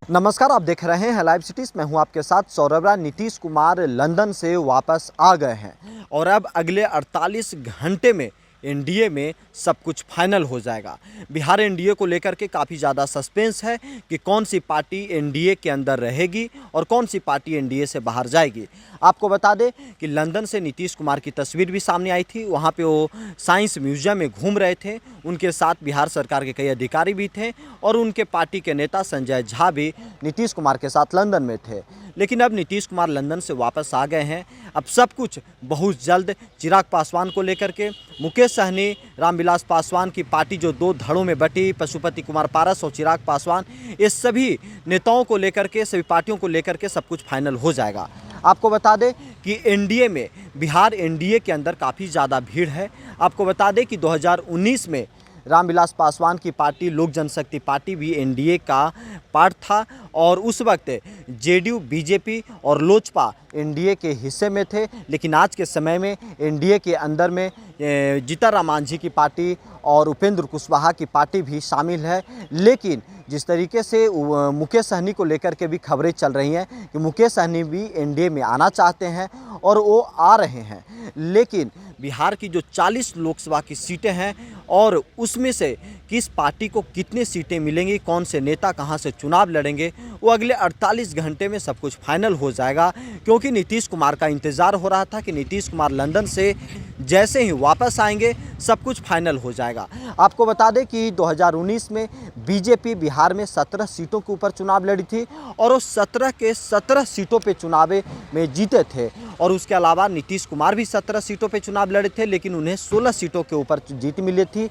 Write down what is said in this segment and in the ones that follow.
नमस्कार, आप देख रहे हैं लाइव सिटीज़। मैं हूं आपके साथ सौरभ राय। नीतीश कुमार लंदन से वापस आ गए हैं और अब अगले 48 घंटे में एनडीए में सब कुछ फाइनल हो जाएगा। बिहार एनडीए को लेकर के काफ़ी ज़्यादा सस्पेंस है कि कौन सी पार्टी एनडीए के अंदर रहेगी और कौन सी पार्टी एनडीए से बाहर जाएगी। आपको बता दें कि लंदन से नीतीश कुमार की तस्वीर भी सामने आई थी। वहाँ पे वो साइंस म्यूजियम में घूम रहे थे। उनके साथ बिहार सरकार के कई अधिकारी भी थे और उनके पार्टी के नेता संजय झा भी नीतीश कुमार के साथ लंदन में थे। लेकिन अब नीतीश कुमार लंदन से वापस आ गए हैं। अब सब कुछ बहुत जल्द चिराग पासवान को लेकर के, मुकेश सहनी, रामविलास पासवान की पार्टी जो दो धड़ों में बटी, पशुपति कुमार पारस और चिराग पासवान, ये सभी नेताओं को लेकर के, सभी पार्टियों को लेकर के सब कुछ फाइनल हो जाएगा। आपको बता दें कि एनडीए में, बिहार एनडीए के अंदर काफ़ी ज़्यादा भीड़ है। आपको बता दें कि 2019 में रामविलास पासवान की पार्टी लोक जनशक्ति पार्टी भी एनडीए का पार्ट था और उस वक्त जेडीयू, बीजेपी और लोजपा एनडीए के हिस्से में थे। लेकिन आज के समय में एनडीए के अंदर में जीतन मांझी की पार्टी और उपेंद्र कुशवाहा की पार्टी भी शामिल है। लेकिन जिस तरीके से मुकेश सहनी को लेकर के भी खबरें चल रही हैं कि मुकेश सहनी भी एनडीए में आना चाहते हैं और वो आ रहे हैं। लेकिन बिहार की जो 40 लोकसभा की सीटें हैं और उसमें से किस पार्टी को कितनी सीटें मिलेंगी, कौन से नेता कहां से चुनाव लड़ेंगे, वो अगले 48 घंटे में सब कुछ फाइनल हो जाएगा। क्योंकि नीतीश कुमार का इंतज़ार हो रहा था कि नीतीश कुमार लंदन से जैसे ही वापस आएंगे सब कुछ फाइनल हो जाएगा। आपको बता दें कि 2019 में बीजेपी बिहार में 17 सीटों के ऊपर चुनाव लड़ी थी और वो 17 के 17 सीटों पे चुनाव में जीते थे। और उसके अलावा नीतीश कुमार भी 17 सीटों पे चुनाव लड़े थे, लेकिन उन्हें 16 सीटों के ऊपर जीत मिली थी।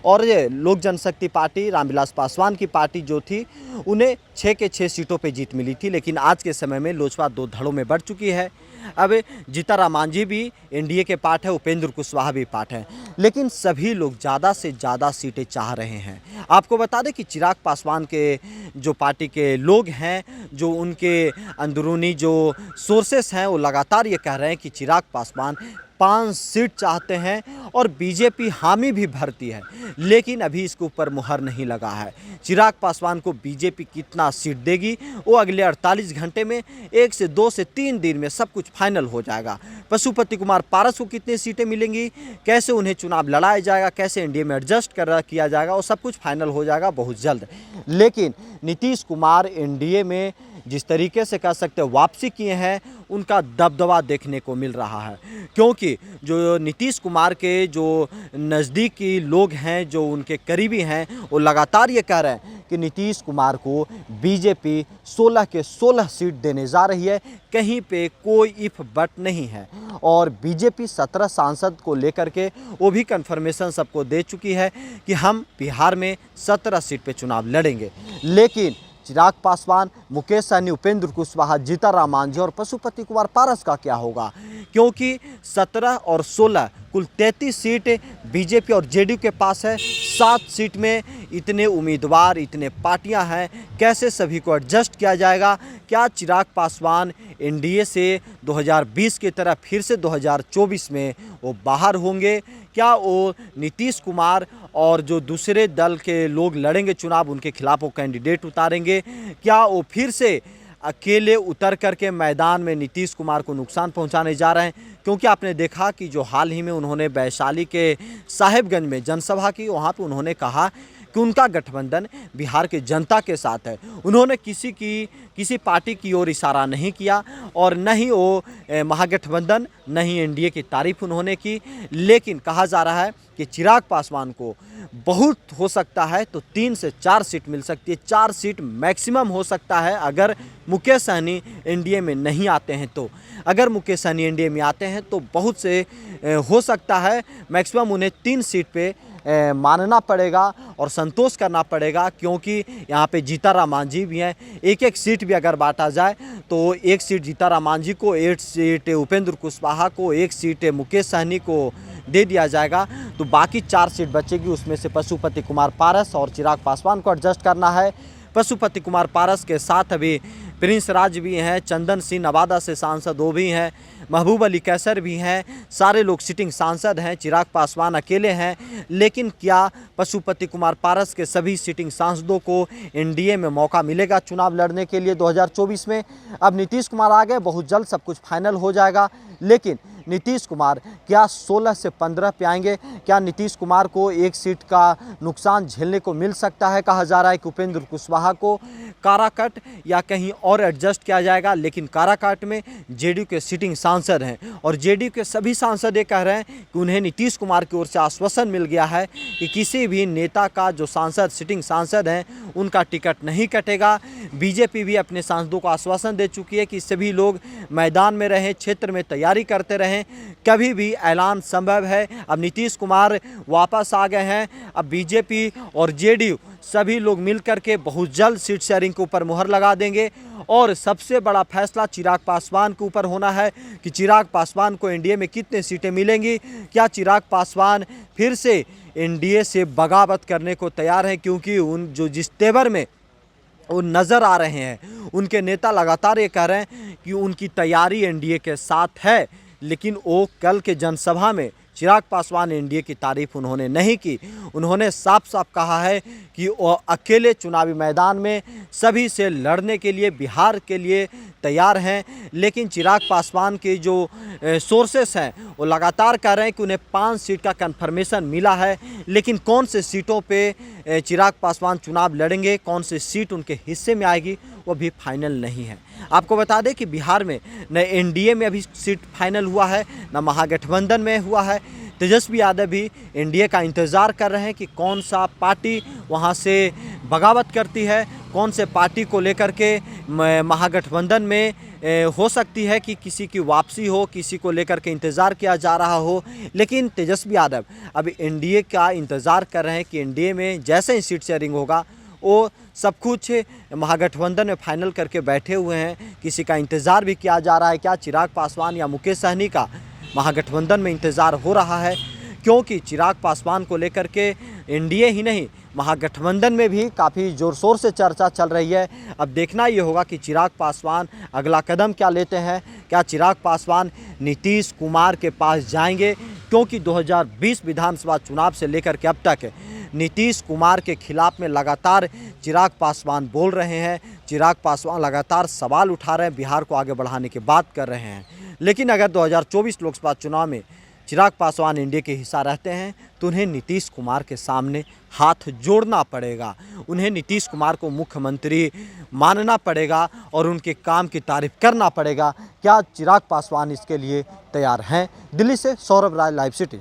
और ये लोक जनशक्ति पार्टी, रामविलास पासवान की पार्टी जो थी, उन्हें 6 के 6 सीटों पे जीत मिली थी। लेकिन आज के समय में लोजपा दो धड़ों में बढ़ चुकी है। अब जीतन मांझी भी एनडीए के पार्ट है, उपेंद्र कुशवाहा भी पार्ट है। लेकिन सभी लोग ज़्यादा से ज़्यादा सीटें चाह रहे हैं। आपको बता दें कि चिराग पासवान के जो पार्टी के लोग हैं, जो उनके अंदरूनी जो सोर्सेस हैं, वो लगातार ये कह रहे हैं कि चिराग पासवान 5 सीट चाहते हैं और बीजेपी हामी भी भरती है। लेकिन अभी इसके ऊपर मुहर नहीं लगा है। चिराग पासवान को बीजेपी कितना सीट देगी वो अगले 48 घंटे में, 1 से 2 से 3 दिन में सब कुछ फाइनल हो जाएगा। पशुपति कुमार पारस को कितनी सीटें मिलेंगी, कैसे उन्हें चुनाव लड़ाया जाएगा, कैसे एनडीए में एडजस्ट किया जाएगा, वो सब कुछ फाइनल हो जाएगा बहुत जल्द। लेकिन नीतीश कुमार एनडीए में जिस तरीके से कह सकते हैं वापसी किए हैं, उनका दबदबा देखने को मिल रहा है। क्योंकि जो नीतीश कुमार के जो नज़दीकी लोग हैं, जो उनके करीबी हैं, वो लगातार ये कह रहे हैं कि नीतीश कुमार को बीजेपी 16 के 16 सीट देने जा रही है। कहीं पे कोई इफ बट नहीं है। और बीजेपी 17 सांसद को लेकर के वो भी कन्फर्मेशन सबको दे चुकी है कि हम बिहार में 17 सीट पे चुनाव लड़ेंगे। लेकिन चिराग पासवान, मुकेश सहनी, उपेंद्र कुशवाहा, जीतन मांझी और पशुपति कुमार पारस का क्या होगा? क्योंकि 17 और 16 कुल 33 सीट बीजेपी और जेडीयू के पास है। 7 सीट में इतने उम्मीदवार, इतने पार्टियां हैं, कैसे सभी को एडजस्ट किया जाएगा? क्या चिराग पासवान एनडीए से 2020 की तरह फिर से 2024 में वो बाहर होंगे? क्या वो नीतीश कुमार और जो दूसरे दल के लोग लड़ेंगे चुनाव, उनके खिलाफ वो कैंडिडेट उतारेंगे? क्या वो फिर से अकेले उतर करके मैदान में नीतीश कुमार को नुकसान पहुंचाने जा रहे हैं? क्योंकि आपने देखा कि जो हाल ही में उन्होंने वैशाली के साहेबगंज में जनसभा की, वहां पे उन्होंने कहा कि उनका गठबंधन बिहार के जनता के साथ है। उन्होंने किसी पार्टी की ओर इशारा नहीं किया और न ही वो महागठबंधन, न ही एनडीए की तारीफ उन्होंने की। लेकिन कहा जा रहा है कि चिराग पासवान को बहुत हो सकता है तो 3 से 4 सीट मिल सकती है। 4 सीट मैक्सिमम हो सकता है अगर मुकेश सहनी एनडीए में नहीं आते हैं तो। अगर मुकेश सहनी एनडीए में आते हैं तो बहुत से हो सकता है मैक्सिमम उन्हें 3 सीट पे मानना पड़ेगा और संतोष करना पड़ेगा। क्योंकि यहाँ पे जीतन मांझी भी हैं। एक सीट भी अगर बांटा जाए तो 1 सीट जीतन मांझी को, 8 सीट उपेंद्र कुशवाहा को, 1 सीट मुकेश सहनी को दे दिया जाएगा तो बाकी 4 सीट बचेगी। उसमें से पशुपति कुमार पारस और चिराग पासवान को एडजस्ट करना है। पशुपति कुमार पारस के साथ अभी प्रिंस राज भी हैं, चंदन सिंह नवादा से सांसद वो भी हैं, महबूब अली कैसर भी हैं, सारे लोग सिटिंग सांसद हैं, चिराग पासवान अकेले हैं। लेकिन क्या पशुपति कुमार पारस के सभी सिटिंग सांसदों को एनडीए में मौका मिलेगा चुनाव लड़ने के लिए 2024 में? अब नीतीश कुमार आ गए, बहुत जल्द सब कुछ फाइनल हो जाएगा। लेकिन नीतीश कुमार क्या 16 से 15 पे आएंगे? क्या नीतीश कुमार को एक सीट का नुकसान झेलने को मिल सकता है? कहा जा रहा है कि उपेंद्र कुशवाहा को काराकाट या कहीं और एडजस्ट किया जाएगा। लेकिन काराकाट में जेडीयू के सिटिंग सांसद हैं और जेडीयू के सभी सांसद ये कह रहे हैं कि उन्हें नीतीश कुमार की ओर से आश्वासन मिल गया है कि किसी भी नेता का जो सांसद सिटिंग सांसद हैं उनका टिकट नहीं कटेगा। बीजेपी भी अपने सांसदों को आश्वासन दे चुकी है कि सभी लोग मैदान में रहें, क्षेत्र में तैयारी करते रहें, कभी भी ऐलान संभव है। अब नीतीश कुमार वापस आ गए हैं। अब बीजेपी और जेडीयू सभी लोग मिलकर के बहुत जल्द सीट शेयरिंग के ऊपर मुहर लगा देंगे और सबसे बड़ा फैसला चिराग पासवान के ऊपर होना है कि चिराग पासवान को एनडीए में कितने सीटें मिलेंगी। क्या चिराग पासवान फिर से एनडीए से बगावत करने को तैयार हैं? क्योंकि जिस तेवर में वो नज़र आ रहे हैं, उनके नेता लगातार ये कह रहे हैं कि उनकी तैयारी एनडीए के साथ है। लेकिन वो कल के जनसभा में चिराग पासवान एनडीए की तारीफ उन्होंने नहीं की। उन्होंने साफ साफ कहा है कि वो अकेले चुनावी मैदान में सभी से लड़ने के लिए बिहार के लिए तैयार हैं। लेकिन चिराग पासवान के जो सोर्सेस हैं वो लगातार कह रहे हैं कि उन्हें 5 सीट का कन्फर्मेशन मिला है। लेकिन कौन से सीटों पे चिराग पासवान चुनाव लड़ेंगे, कौन सी सीट उनके हिस्से में आएगी, वो भी फाइनल नहीं है। आपको बता दें कि बिहार में न एनडीए में अभी सीट फाइनल हुआ है, न महागठबंधन में हुआ है। तेजस्वी यादव भी एनडीए का इंतज़ार कर रहे हैं कि कौन सा पार्टी वहां से बगावत करती है, कौन से पार्टी को लेकर के महागठबंधन में हो सकती है कि किसी की वापसी हो, किसी को लेकर के इंतज़ार किया जा रहा हो। लेकिन तेजस्वी यादव अब एनडीए का इंतज़ार कर रहे हैं कि एनडीए में जैसे ही सीट शेयरिंग होगा वो सब कुछ महागठबंधन में फाइनल करके बैठे हुए हैं। किसी का इंतज़ार भी किया जा रहा है, क्या चिराग पासवान या मुकेश सहनी का महागठबंधन में इंतज़ार हो रहा है? क्योंकि चिराग पासवान को लेकर के एनडीए ही नहीं, महागठबंधन में भी काफ़ी ज़ोर शोर से चर्चा चल रही है। अब देखना ये होगा कि चिराग पासवान अगला कदम क्या लेते हैं। क्या चिराग पासवान नीतीश कुमार के पास जाएंगे? क्योंकि 2020 विधानसभा चुनाव से लेकर के अब तक नीतीश कुमार के खिलाफ में लगातार चिराग पासवान बोल रहे हैं। चिराग पासवान लगातार सवाल उठा रहे हैं, बिहार को आगे बढ़ाने की बात कर रहे हैं। लेकिन अगर 2024 लोकसभा चुनाव में चिराग पासवान एनडीए के हिस्सा रहते हैं तो उन्हें नीतीश कुमार के सामने हाथ जोड़ना पड़ेगा, उन्हें नीतीश कुमार को मुख्यमंत्री मानना पड़ेगा और उनके काम की तारीफ करना पड़ेगा। क्या चिराग पासवान इसके लिए तैयार हैं? दिल्ली से सौरभ राय, लाइव सिटी।